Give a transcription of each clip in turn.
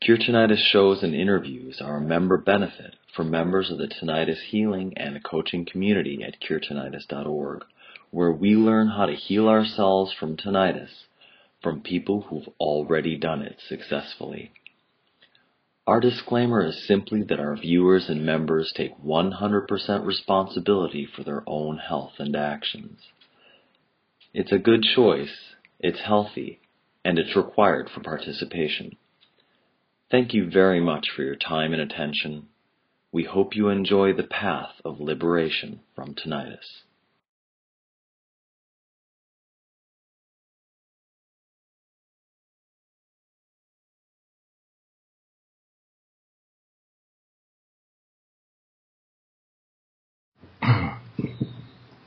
Cure Tinnitus shows and interviews are a member benefit for members of the tinnitus healing and coaching community at curetinnitus.org, where we learn how to heal ourselves from tinnitus from people who've already done it successfully. Our disclaimer is simply that our viewers and members take 100% responsibility for their own health and actions. It's a good choice, it's healthy, and it's required for participation. Thank you very much for your time and attention. We hope you enjoy the path of liberation from tinnitus.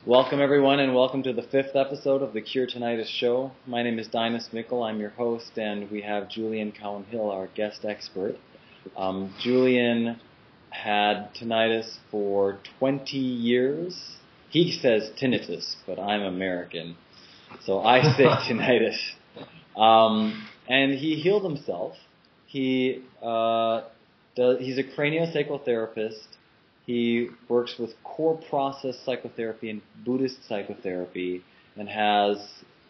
Welcome everyone, and welcome to the 5th episode of the Cure Tinnitus Show. My name is Dinas Mikkel, I'm your host, and we have Julian Cowan-Hill, our guest expert. Julian had tinnitus for 20 years. He says tinnitus, but I'm American, so I say tinnitus. And he healed himself. He's a craniosacral therapist. He works with core process psychotherapy and Buddhist psychotherapy and has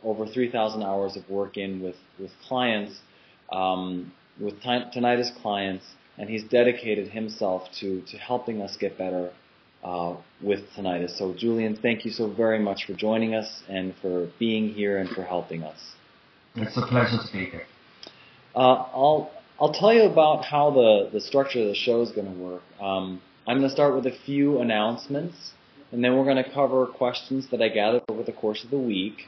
over 3,000 hours of work in with clients, with tinnitus clients, and he's dedicated himself to helping us get better with tinnitus. So Julian, thank you so very much for joining us and for being here and for helping us. It's a pleasure to be here. I'll tell you about how the structure of the show is going to work. I'm going to start with a few announcements, and then we're going to cover questions that I gathered over the course of the week.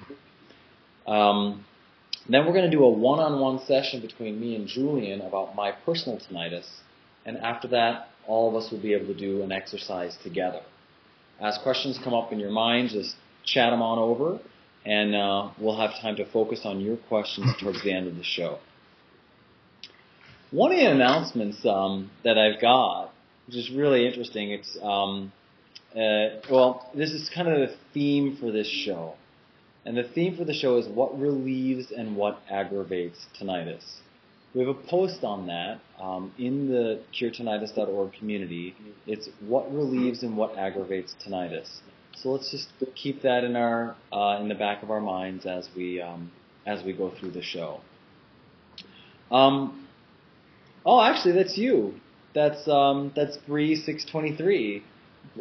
Then we're going to do a one-on-one session between me and Julian about my personal tinnitus, and after that, all of us will be able to do an exercise together. As questions come up in your mind, just chat them on over, and we'll have time to focus on your questions towards the end of the show. One of the announcements that I've got, which is really interesting. It's this is kind of the theme for this show, and the theme for the show is what relieves and what aggravates tinnitus. We have a post on that in the curetinnitus.org community. It's what relieves and what aggravates tinnitus. So let's just keep that in the back of our minds as we go through the show. Actually, that's you. That's Bree623.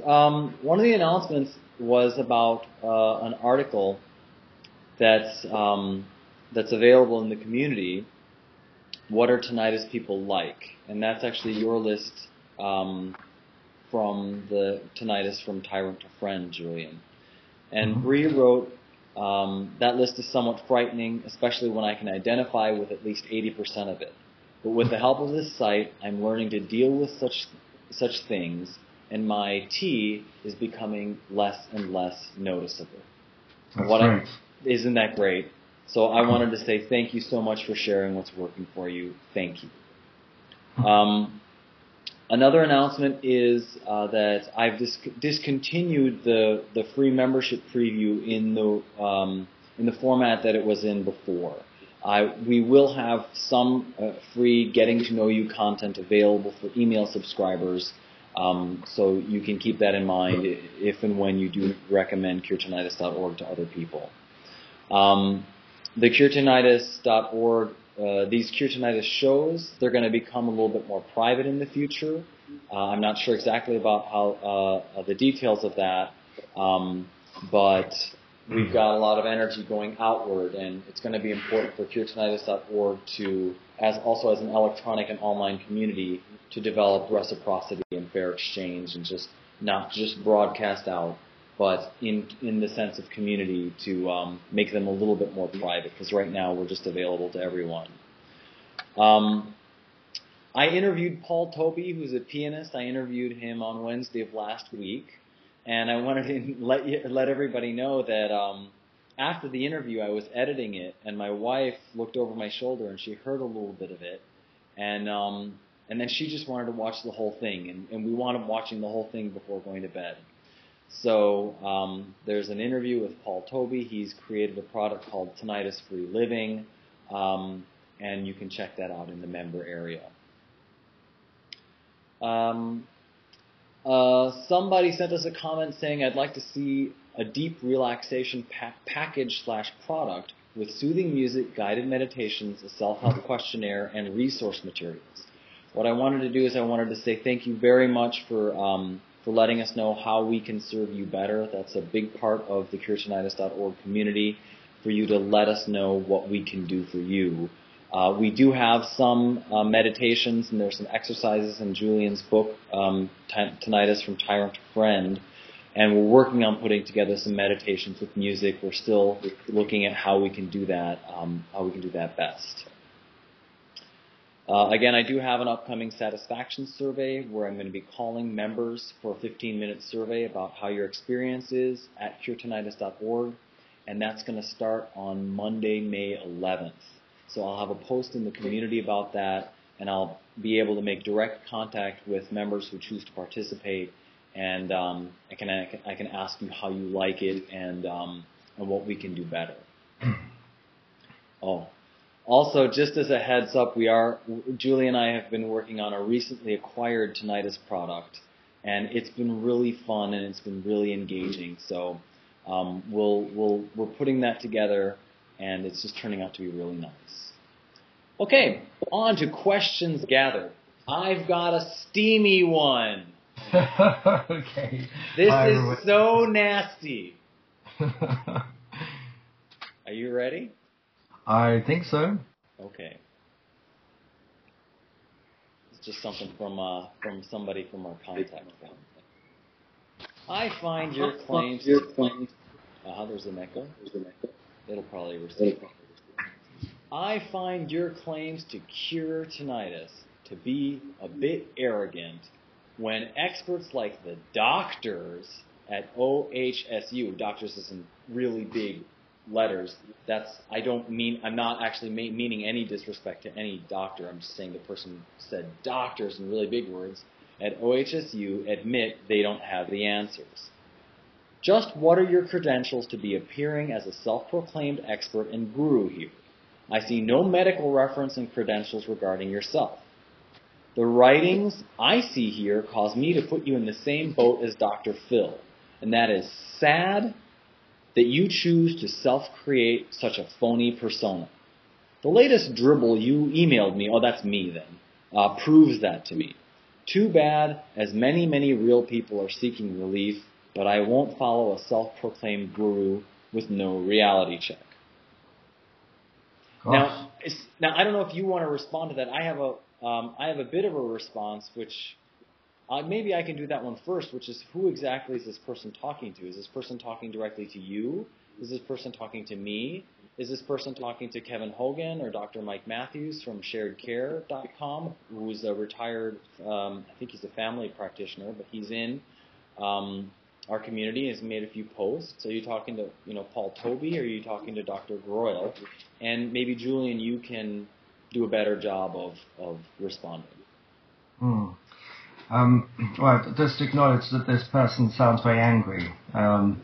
One of the announcements was about an article that's available in the community. What are tinnitus people like? And that's actually your list from the Tinnitus from Tyrant to Friend, Julian. And Bree wrote, that list is somewhat frightening, especially when I can identify with at least 80% of it. But with the help of this site, I'm learning to deal with such things, and my T is becoming less and less noticeable. That's great. Isn't that great? So I wanted to say thank you so much for sharing what's working for you. Thank you. Another announcement is that I've discontinued the free membership preview in the format that it was in before. We will have some free getting to know you content available for email subscribers, so you can keep that in mind if and when you do recommend curetinnitus.org to other people. The curetinnitus.org, these Cure Tinnitus shows, they're going to become a little bit more private in the future. I'm not sure exactly about how the details of that, but we've got a lot of energy going outward, and it's going to be important for curetinnitus.org to, as an electronic and online community, to develop reciprocity and fair exchange, and not just broadcast out, but in the sense of community to make them a little bit more private, because right now we're just available to everyone. I interviewed Paul Topi, who's a pianist. I interviewed him on Wednesday of last week. And I wanted to let everybody know that after the interview, I was editing it, and my wife looked over my shoulder, and she heard a little bit of it, and then she just wanted to watch the whole thing, and we wound up watching the whole thing before going to bed. So there's an interview with Paul Topi. He's created a product called Tinnitus Free Living, and you can check that out in the member area. Somebody sent us a comment saying, I'd like to see a deep relaxation package/product with soothing music, guided meditations, a self-help questionnaire, and resource materials. What I wanted to do is I wanted to say thank you very much for letting us know how we can serve you better. That's a big part of the CureTinnitus.org community, for you to let us know what we can do for you. We do have some meditations, and there's some exercises in Julian's book, Tinnitus from Tyrant to Friend, and we're working on putting together some meditations with music. We're still looking at how we can do that, best. Again, I do have an upcoming satisfaction survey where I'm going to be calling members for a 15-minute survey about how your experience is at CureTinnitus.org, and that's going to start on Monday, May 11th. So I'll have a post in the community about that, and I'll be able to make direct contact with members who choose to participate, and I can ask you how you like it and what we can do better. Oh. Also, just as a heads up, Julie and I have been working on a recently acquired tinnitus product, and it's been really fun and it's been really engaging. So we're putting that together, and it's just turning out to be really nice. Okay, on to questions gathered. I've got a steamy one. Okay. This is so nasty. Are you ready? I think so. Okay. It's just something from somebody from our contact form. I find your claims. There's an echo. It'll probably receive. I find your claims to cure tinnitus to be a bit arrogant when experts like the doctors at OHSU, doctors is in really big letters. I'm not actually meaning any disrespect to any doctor. I'm just saying the person said doctors in really big words at OHSU admit they don't have the answers. Just what are your credentials to be appearing as a self-proclaimed expert and guru here? I see no medical reference and credentials regarding yourself. The writings I see here cause me to put you in the same boat as Dr. Phil, and that is sad that you choose to self-create such a phony persona. The latest dribble you emailed me, that's me then, proves that to me. Too bad, as many, many real people are seeking relief, but I won't follow a self-proclaimed guru with no reality check. Now, I don't know if you want to respond to that. I have a bit of a response, which maybe I can do that one first, which is, who exactly is this person talking to? Is this person talking directly to you? Is this person talking to me? Is this person talking to Kevin Hogan or Dr. Mike Matthews from SharedCare.com, who's a retired, I think he's a family practitioner, but he's in our community, has made a few posts. Are you talking to Paul Topi, or are you talking to Dr. Groyle? And maybe, Julian, you can do a better job of responding. Well, just acknowledge that this person sounds very angry, and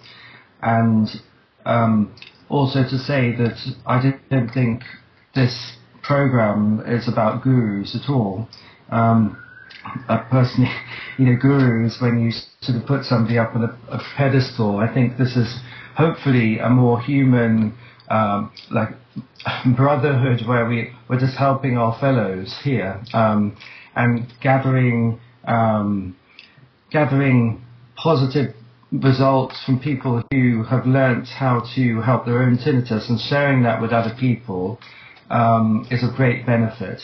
also to say that I don't think this program is about gurus at all. Personally, gurus, when you sort of put somebody up on a pedestal, I think this is hopefully a more human, like brotherhood, where we're just helping our fellows here, and gathering positive results from people who have learnt how to help their own tinnitus, and sharing that with other people is a great benefit.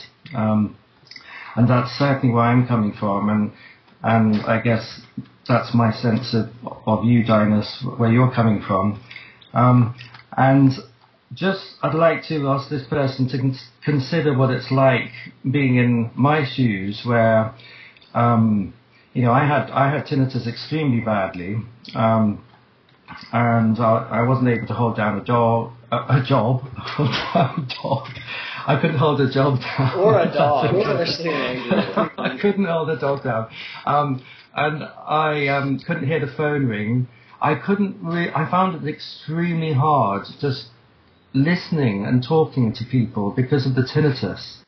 And that's certainly where I'm coming from, and I guess that's my sense of you, Dinus, where you're coming from. And just, I'd like to ask this person to consider what it's like being in my shoes, where I had tinnitus extremely badly, and I wasn't able to hold down a job. I couldn't hold a job down. Or a dog. I couldn't hold a dog down. And I couldn't hear the phone ring. I found it extremely hard just listening and talking to people because of the tinnitus.